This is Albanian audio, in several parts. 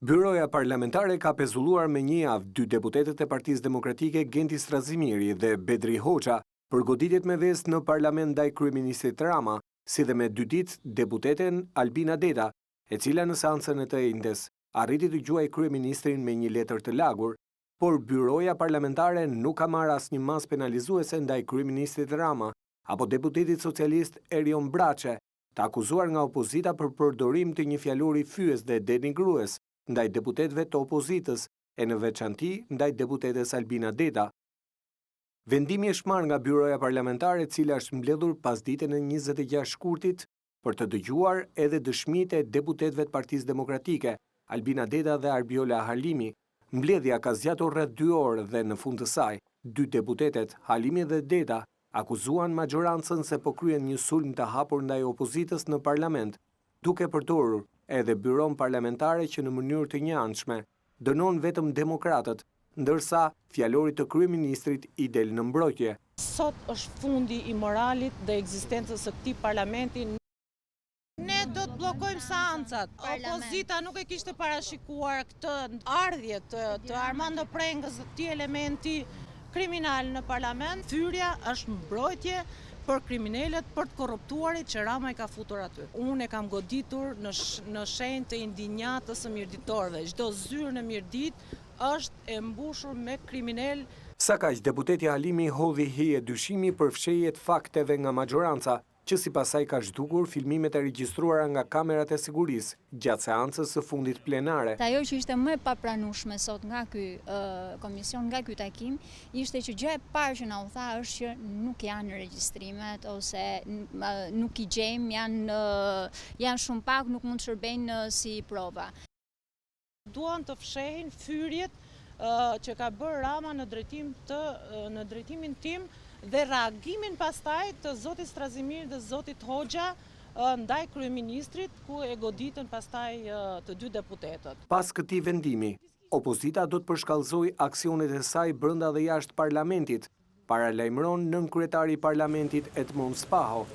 Byroja parlamentare ka pezulluar me një javë dy deputetët e Partisë Demokratike Genti Strazimiri dhe Bedri Hoxha për goditjet me vesë në parlament ndaj kryeministrit Rama, si dhe me dy ditë deputeten Albina Deta, e cila në seancën e të enjtes arriti të gjuajë kryeministrin me një letër të lagur, por byroja parlamentare nuk ka marrë asnjë masë penalizuese ndaj kryeministrit Rama apo deputetit socialist Erion Braçe, të akuzuar nga opozita për përdorim të një fjalori fyes dhe denigrues ndaj deputetëve të opozitës e në veçanti ndaj deputetes Albina Deta. Vendimi është marrë nga byroja parlamentare, e cila është mbledhur pas ditën e 26 shkurtit për të dëgjuar edhe dëshmitë e deputetëve të Partisë Demokratike, Albina Deta dhe Arbiola Halimi. Mbledhja ka zgjatur rreth 2 orë dhe në fund të saj, dy deputetet, Halimi dhe Deta, akuzuan majorancën se po kryen një sulm të hapur ndaj opozitës në parlament, duke përdorur edhe byron parlamentare që në mënyrë të njëanshme dënon vetëm demokratët, ndërsa fjalori të kryeministrit i del në mbrojtje. Sot është fundi i moralit dhe ekzistencës së këtij parlamenti. Ne do të bllokojmë seancat. Opozita nuk e kishte parashikuar këtë ardhje të Armando Prengës, këtij elementi kriminal në parlament. Thyrja është mbrojtje për kriminalet, për të korruptuarit që Rama i ka futur aty. Unë e kam goditur në shenjë të indinjatës së mirëditorëve. Çdo zyrë në mirdit është e mbushur me kriminal. Sa kaq, deputeti Halimi hodhi hije dyshimi për fshehjet fakteve nga majoranca, që sipas saj ka zhdukur filmimet e regjistruara nga kamerat e sigurisë gjatë seancës së fundit plenare. Ajo që ishte më e papranueshme sot nga ky komision, nga ky takim, ishte që gjë e parë që na u tha është që nuk janë regjistrimet ose nuk i gjejmë, janë shumë pak, nuk mund të shërbejnë si prova. Duan të fshehin fyrjet që ka bërë Rama në drejtimin tim dhe reagimin pastaj të zotit Strazimir dhe zotit Hoxha ndaj kryeministrit, ku e goditën pastaj të dy deputetët. Pas këtij vendimi, opozita do të përshkallëzojë aksionet e saj brenda dhe jashtë parlamentit, paralajmëron nënkryetari i parlamentit Edmond Spaho.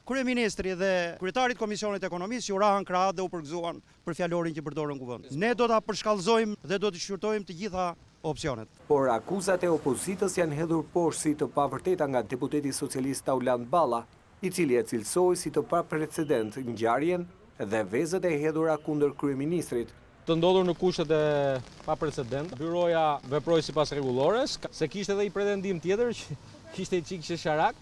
Kryeministri dhe kryetarit Komisionit Ekonomisë u rahan krahët dhe u përgëzuan për fjalorin që përdorën kuvendit. Ne do ta përshkallëzojmë dhe do të shqyrtojmë të gjitha opsionet. Por akuzat e opozitës janë hedhur poshtë si të pavërteta nga deputeti socialist Tauland Balla, i cili e cilësoi si të paprecedent ngjarjen dhe vezët e hedhura kundër kryeministrit. Të ndodhur në kushtet e paprecedent, byroja veproi sipas rregullores, se kishte edhe i pretendim tjetër që kishte i çik sharak.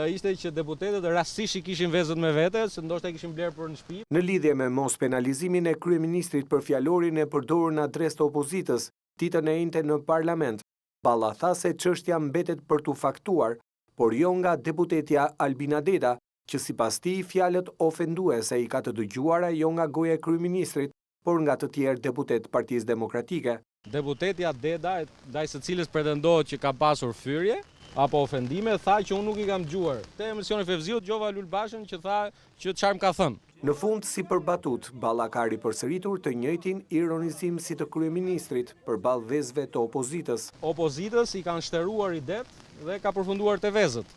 Ishte që deputetët rastësisht i kishin vezët me vete, se ndoshta i kishin blerë për në shtëpi. Në lidhje me mos penalizimin e kryeministrit për fjalorin e përdorur në adresë të opozitës, ditën e enjte në parlament, Balla tha se çështja mbetet për tu faktuar, por jo nga deputetja Albina Deta, që sipas tij fjalët ofenduese i ka të dëgjuara jo nga goja e kryeministrit, por nga të tjerë deputet Partisë Demokratike. Deputetja Deta, ndaj së cilës pretendohet që ka pasur fyrje apo ofendime, tha që unë nuk i kam dëgjuar. Te emisioni Fevziut dëgjova Lulbashën që tha që çfarë më ka thënë. Në fund, si për batut, Balla ka ripërsëritur të njëjtin ironizim si të kryeministrit përballë vezëve të opozitës. Opozitës i kanë shtëruar i det dhe ka përfunduar te vezët.